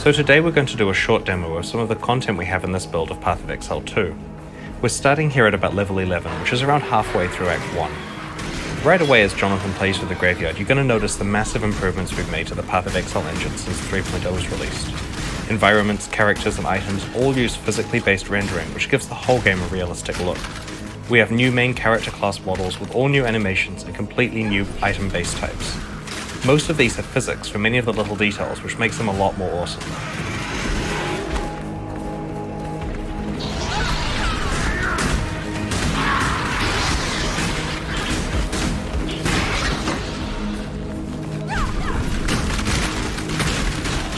So today we're going to do a short demo of some of the content we have in this build of Path of Exile 2. We're starting here at about level 11, which is around halfway through Act 1. Right away as Jonathan plays with the graveyard, you're going to notice the massive improvements we've made to the Path of Exile engine since 3.0 was released. Environments, characters, and items all use physically based rendering, which gives the whole game a realistic look. We have new main character class models with all new animations and completely new item base types. Most of these have physics for many of the little details, which makes them a lot more awesome.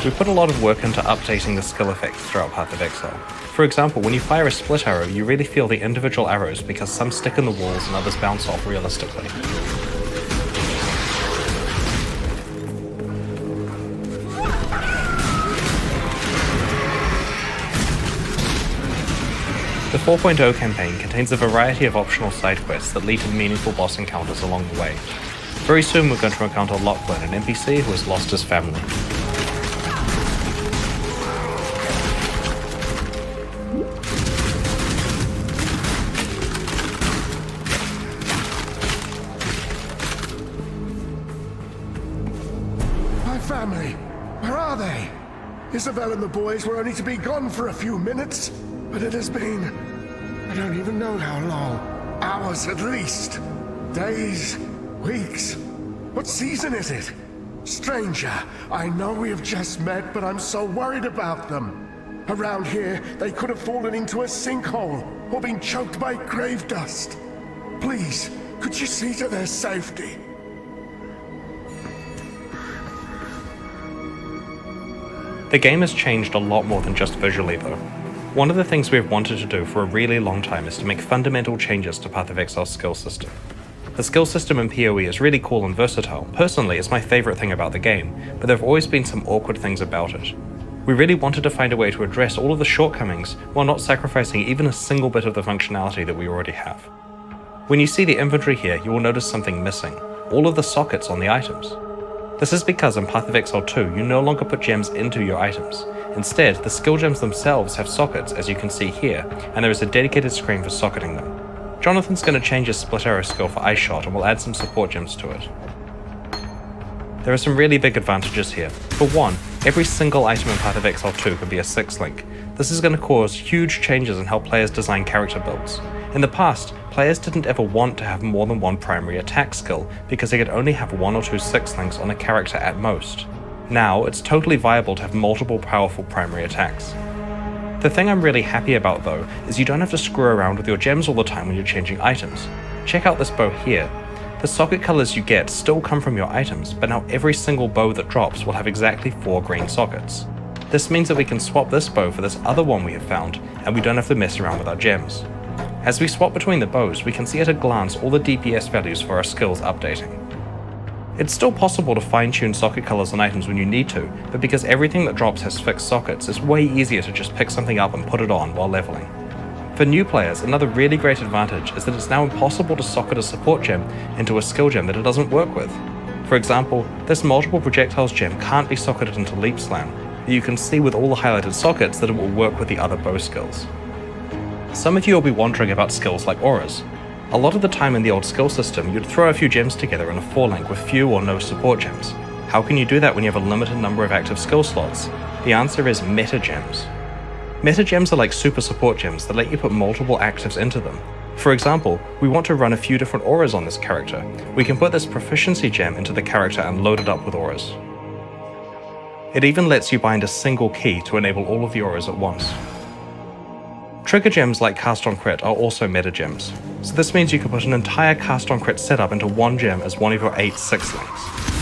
We put a lot of work into updating the skill effects throughout Path of Exile. For example, when you fire a split arrow, you really feel the individual arrows because some stick in the walls and others bounce off realistically. The 4.0 campaign contains a variety of optional side quests that lead to meaningful boss encounters along the way. Very soon we're going to encounter Lachlan, an NPC who has lost his family. My family, where are they? Isabel and the boys were only to be gone for a few minutes, but it has been, I don't even know how long. Hours at least. Days, weeks. What season is it? Stranger, I know we have just met, but I'm so worried about them. Around here, they could have fallen into a sinkhole or been choked by grave dust. Please, could you see to their safety? The game has changed a lot more than just visually though. One of the things we've wanted to do for a really long time is to make fundamental changes to Path of Exile's skill system. The skill system in PoE is really cool and versatile. Personally, it's my favourite thing about the game, but there have always been some awkward things about it. We really wanted to find a way to address all of the shortcomings while not sacrificing even a single bit of the functionality that we already have. When you see the inventory here, you will notice something missing: all of the sockets on the items. This is because in Path of Exile 2, you no longer put gems into your items. Instead, the skill gems themselves have sockets, as you can see here, and there is a dedicated screen for socketing them. Jonathan's going to change his split arrow skill for Ice Shot and will add some support gems to it. There are some really big advantages here. For one, every single item in Path of Exile 2 can be a 6-link. This is going to cause huge changes in how players design character builds. In the past, players didn't ever want to have more than one primary attack skill because they could only have 1 or 2 6-links on a character at most. Now, it's totally viable to have multiple powerful primary attacks. The thing I'm really happy about though, is you don't have to screw around with your gems all the time when you're changing items. Check out this bow here. The socket colors you get still come from your items, but now every single bow that drops will have exactly 4 green sockets. This means that we can swap this bow for this other one we have found, and we don't have to mess around with our gems. As we swap between the bows, we can see at a glance all the DPS values for our skills updating. It's still possible to fine-tune socket colors on items when you need to, but because everything that drops has fixed sockets, it's way easier to just pick something up and put it on while leveling. For new players, another really great advantage is that it's now impossible to socket a support gem into a skill gem that it doesn't work with. For example, this multiple projectiles gem can't be socketed into Leap Slam, but you can see with all the highlighted sockets that it will work with the other bow skills. Some of you will be wondering about skills like auras. A lot of the time in the old skill system, you'd throw a few gems together in a 4-link with few or no support gems. How can you do that when you have a limited number of active skill slots? The answer is meta gems. Meta gems are like super support gems that let you put multiple actives into them. For example, we want to run a few different auras on this character. We can put this proficiency gem into the character and load it up with auras. It even lets you bind a single key to enable all of the auras at once. Trigger gems like Cast on Crit are also meta gems, so this means you can put an entire Cast on Crit setup into one gem as one of your 8 6-links.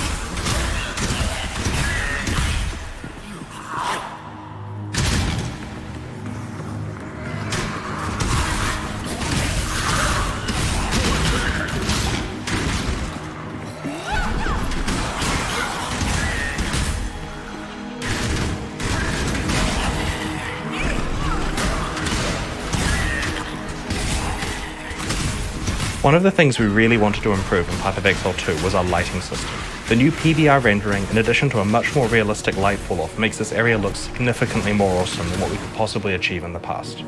One of the things we really wanted to improve in Path of Exile 2 was our lighting system. The new PBR rendering, in addition to a much more realistic light fall-off, makes this area look significantly more awesome than what we could possibly achieve in the past.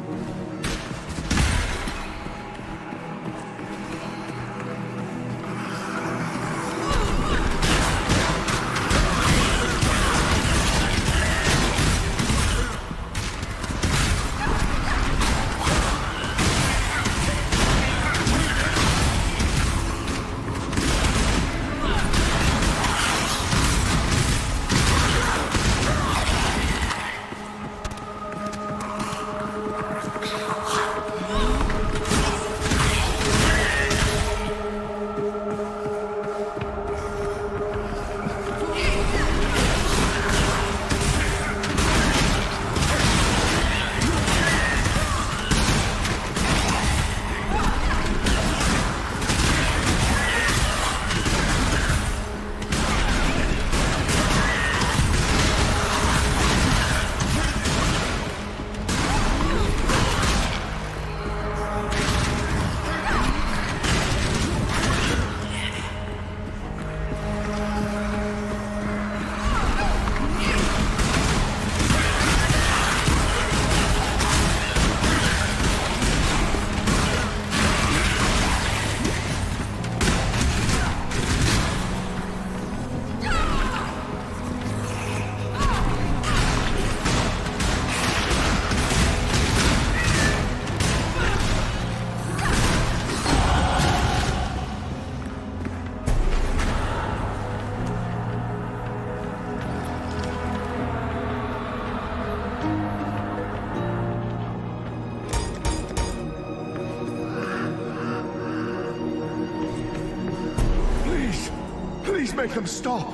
Please make them stop.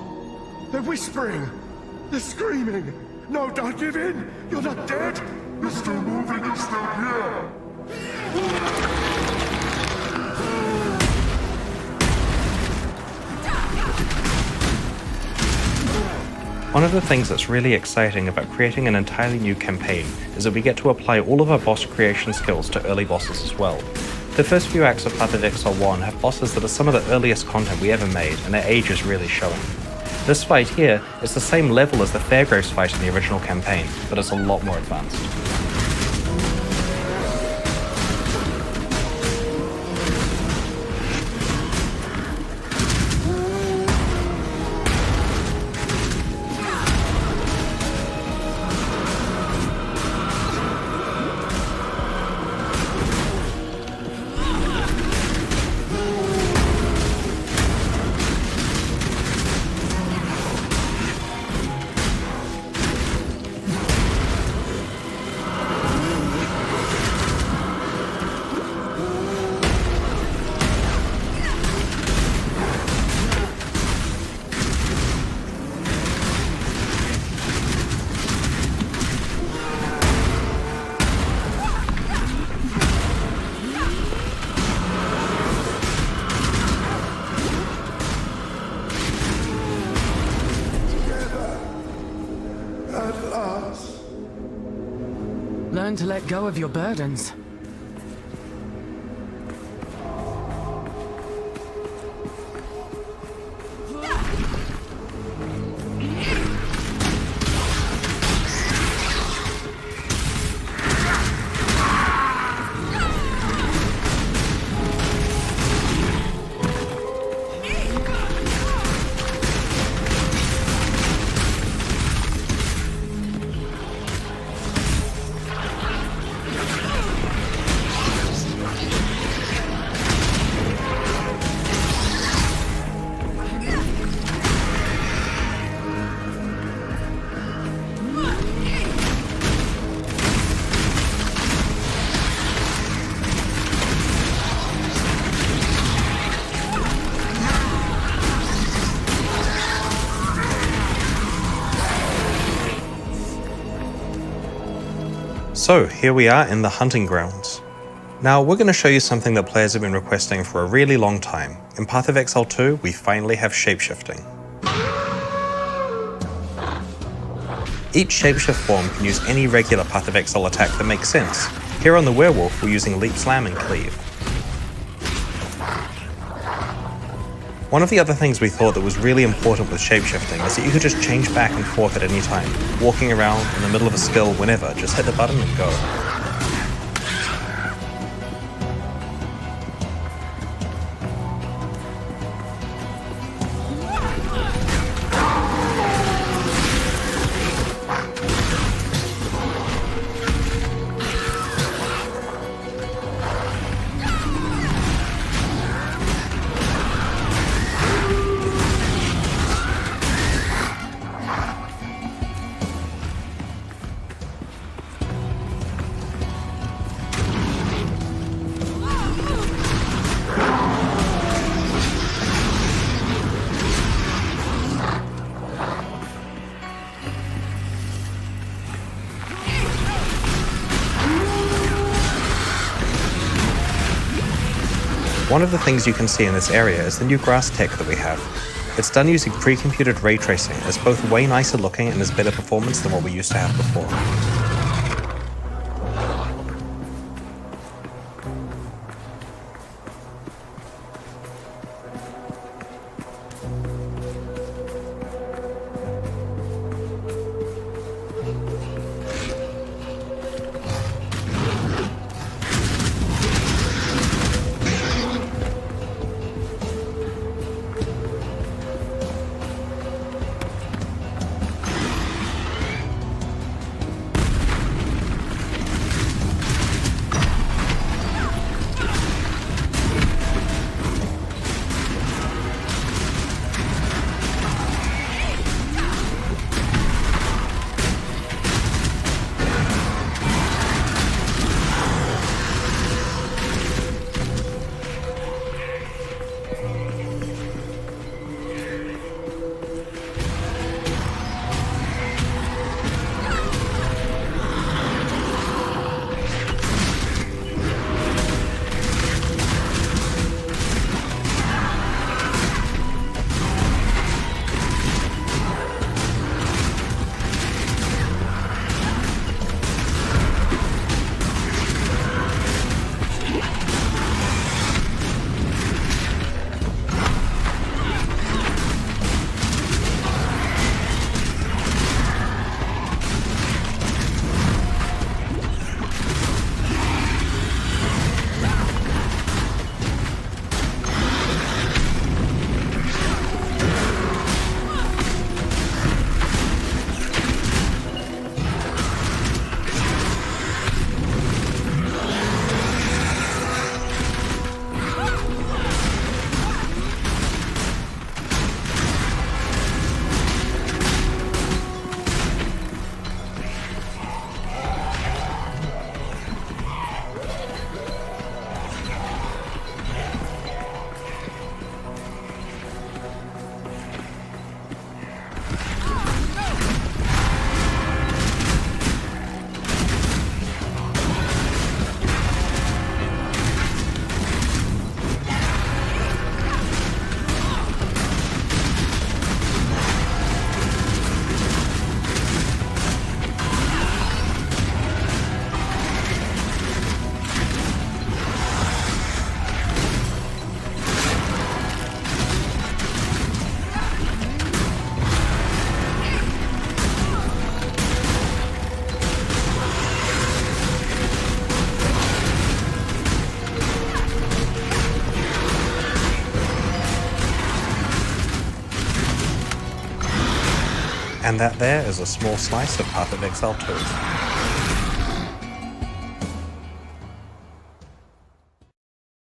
They're whispering. They're screaming. No, don't give in. You're not dead. You're still moving. You're still here. One of the things that's really exciting about creating an entirely new campaign is that we get to apply all of our boss creation skills to early bosses as well. The first few acts of Path of Exile 1 have bosses that are some of the earliest content we ever made, and their age is really showing. This fight here is the same level as the Fairgraves fight in the original campaign, but it's a lot more advanced. Learn to let go of your burdens. So here we are in the hunting grounds. Now we're going to show you something that players have been requesting for a really long time. In Path of Exile 2, we finally have shapeshifting. Each shapeshift form can use any regular Path of Exile attack that makes sense. Here on the werewolf, we're using Leap Slam and Cleave. One of the other things we thought that was really important with shapeshifting is that you could just change back and forth at any time, walking around in the middle of a skill whenever, just hit the button and go. One of the things you can see in this area is the new grass tech that we have. It's done using pre-computed ray tracing. It's both way nicer looking and has better performance than what we used to have before. And that there is a small slice of Path of Exile 2.